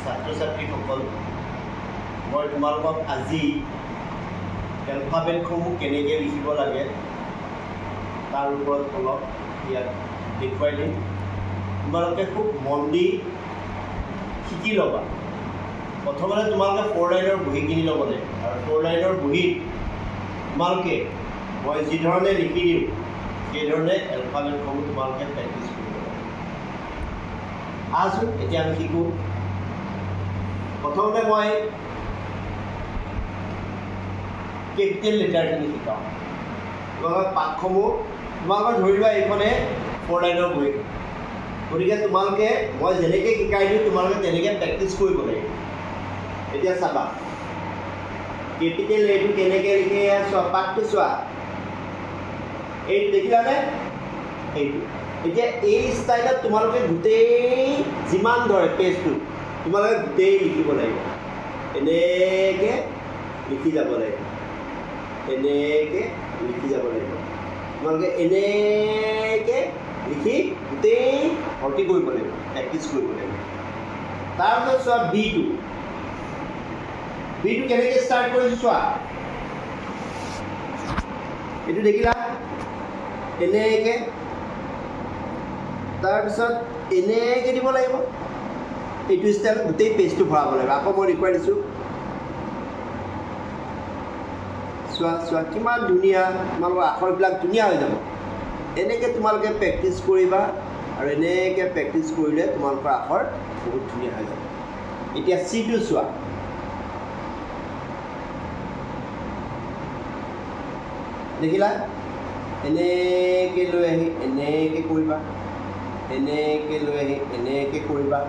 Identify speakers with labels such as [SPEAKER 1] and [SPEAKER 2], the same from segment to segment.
[SPEAKER 1] ছাত্ৰ ছাত্ৰীসকল মই তোমালোকক আজি এলফাবেটসমূহ কেনেকৈ লিখিব লাগে তাৰ ওপৰত অলপ ইয়াত দেখুৱাই দিম। তোমালোকে খুব মন দি শিকি ল'বা। প্ৰথমতে তোমালোকে 4 লাইনৰ বহী কিনি ল'ব লাগিব আৰু 4 লাইনৰ বহীত তোমালোকে মই যিধৰণে লিখি দিওঁ সেইধৰণে এলফাবেটসমূহ তোমালোকে প্ৰেক্টিছ কৰিব লাগিব। আছো এতিয়া আমি শিকোঁ। প্ৰথমতে মই কেপিটেল লেটাৰখিনি শিকাওঁ। তোমালোকে পাঠসমূহ তোমালোকে ধৰি লোৱা এইখনে 4 লাইনৰ বহী, গতিকে তোমালোকে মই যেনেকৈ শিকাই দিওঁ তোমালোকে তেনেকৈ প্ৰেক্টিছ কৰিব লাগিব। এতিয়া চাবা কেপিটেল এইটো কেনেকৈ লিখে চোৱা, পাঠটো চোৱা, এইটো দেখিলানে? এইটো এতিয়া এই ষ্টাইলত তোমালোকে গোটেই যিমান ধৰে পেজটো তোমালোকে গোটেই লিখিব লাগিব। এনেকৈ লিখি যাব লাগিব, এনেকৈ লিখি যাব লাগিব। তোমালোকে এনেকৈ লিখি গোটেই ভৰ্তি কৰিব লাগিব, প্ৰেক্টিছ কৰিব লাগিব। তাৰপিছত চোৱা বিটো কেনেকৈ ষ্টাৰ্ট কৰিছোঁ চোৱা, এইটো দেখিলা এনেকৈ, তাৰপিছত এনেকৈ দিব লাগিব। এইটো ষ্টাইলত গোটেই পেজটো ভৰাব লাগিব। আকৌ মই দেখুৱাই দিছোঁ, চোৱা চোৱা কিমান ধুনীয়া, তোমালোকৰ আখৰবিলাক ধুনীয়া হৈ যাব। এনেকৈ তোমালোকে প্ৰেক্টিছ কৰিবা আৰু এনেকৈ প্ৰেক্টিছ কৰিলে তোমালোকৰ আখৰ বহুত ধুনীয়া হৈ যাব। এতিয়া চিটো চোৱা, দেখিলা এনেকৈ লৈ আহি এনেকৈ কৰিবা, এনেকৈ লৈ আহি এনেকৈ কৰিবা,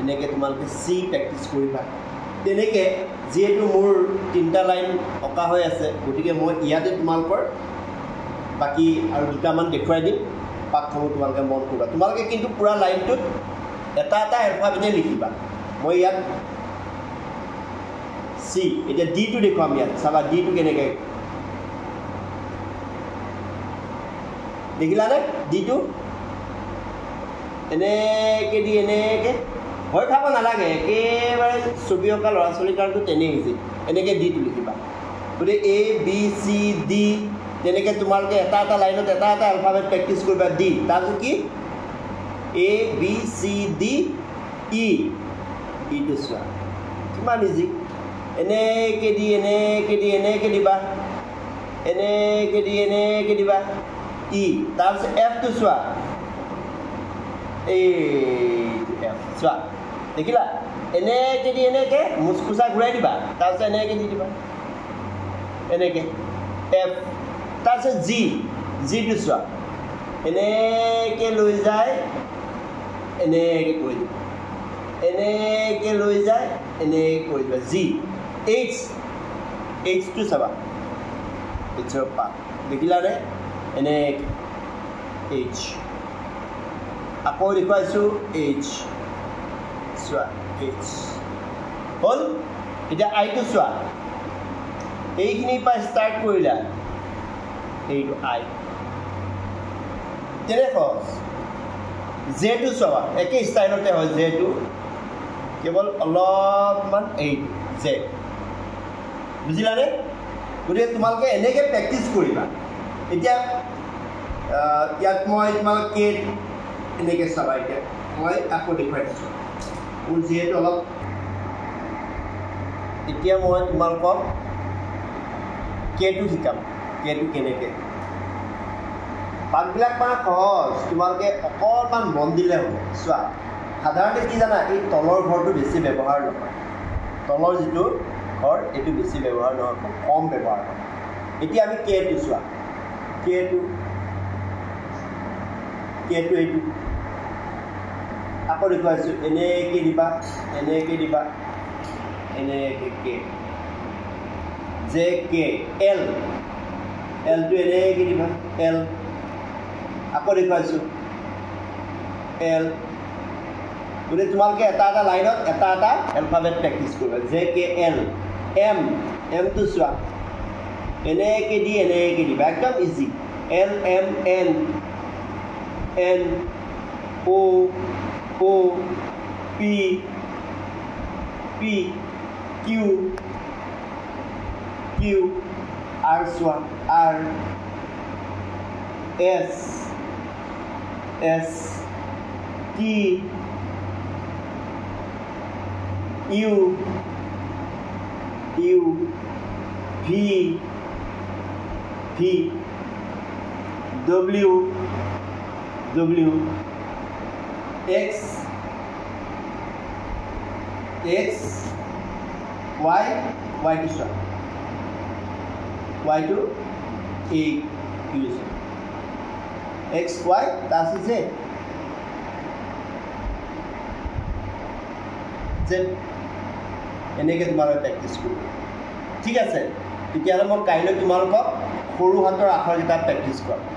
[SPEAKER 1] এনেকৈ তোমালোকে চি প্ৰেক্টিছ কৰিবা। তেনেকৈ যিহেতু মোৰ 3টা লাইন অঁকা হৈ আছে, গতিকে মই ইয়াতে তোমালোকৰ বাকী আৰু 2টামান দেখুৱাই দিম। পাঠসমূহ তোমালোকে মন কৰিবা। তোমালোকে কিন্তু পূৰা লাইনটোত এটা এটা এলফাবেটে লিখিবা। মই ইয়াত চি, এতিয়া ডিটো দেখুৱাম ইয়াত। চাবা ডিটো কেনেকৈ, দেখিলানে? ডিটো এনেকৈ দি এনেকৈ, ভয় খাব নালাগে, একেবাৰে ছবি অঁকা ল'ৰা ছোৱালীৰ কাৰণেতো তেনেই হৈছে। এনেকৈ ডিটো লিখিবা। গতিকে A B C D তেনেকৈ তোমালোকে এটা এটা লাইনত এটা এটা এলফাবেট প্ৰেক্টিছ কৰিবা। ডি, তাৰপিছত কি A B C D E, ইটো চোৱা কিমান ইজি। এনেকৈ দি এনেকৈ দি এনেকৈ দিবা, এনেকৈ দি এনেকৈ দিবা ই। তাৰপিছত এফটো চোৱা, এইটো এফ চোৱা, দেখিলা? এনেকৈ দি এনেকৈ মুচকুচা ঘূৰাই দিবা, তাৰপিছত এনেকৈ দি দিবা, এনেকৈ এফ। তাৰপিছত জি, জিটো চোৱা, এনেকৈ লৈ যায় এনেকৈ কৰি দিবা, এনেকৈ লৈ যায় এনেকৈ কৰি দিবা, জি। এইচ, এইচটো চাবা, এইচৰ পাত দেখিলানে? এনেকৈ এইচ, আকৌ দেখুৱাইছোঁ এইচ, চোৱা এইচ হ'ল। এতিয়া আইটো চোৱা, এইখিনিৰ পৰা ষ্টাৰ্ট কৰিলা, এইটো আই, তেনেকৈ সহজ। জেটো চাবা, একে ষ্টাইলতে হয় জেটো, কেৱল অলপমান এইটো জে, বুজিলানে? গতিকে তোমালোকে এনেকৈ প্ৰেক্টিছ কৰিবা। এতিয়া ইয়াত মই তোমালোকে কে এনেকৈ চাবা। এতিয়া মই আকৌ দেখুৱাই দিছোঁ, মোৰ যিহেতু অলপ। এতিয়া মই তোমালোকক কেটো শিকাম, কেটো কেনেকৈ। পাঠবিলাক মানে সহজ, তোমালোকে অকণমান মন দিলে হ'ব। চোৱা সাধাৰণতে কি জানা, এই তলৰ ঘৰটো বেছি ব্যৱহাৰ নহয়। তলৰ যিটো ঘৰ এইটো বেছি ব্যৱহাৰ নহয়, খুব কম ব্যৱহাৰ হয়। এতিয়া আমি কেটো চোৱা, কেটো এইটো আকৌ দেখুৱাইছোঁ, এনেকৈ দিবা, এনেকৈ দিবা, এনেকৈ কে, জে কে। এল, এলটো এনেকৈ দিবা, এল, আকৌ দেখুৱাইছোঁ এল। গতিকে তোমালোকে এটা এটা লাইনত এটা এটা এলফাবেট প্ৰেক্টিছ কৰিবা। J K L. এম, এমটো চোৱা, এনেকৈ দি এনেকৈ দিবা, একদম easy. L M N, N O' O' P P Q Q R চোৱা R S S T U U V V W W X X Y Y to চোৱা Y to A Q X Y das ist Z Z এনেকৈ তোমালোকে practice কৰিব ঠিক আছে তেতিয়াহ'লে মই কাইলৈ তোমালোকক সৰু হাতৰ আখৰকেইটা প্ৰেক্টিছ কৰাম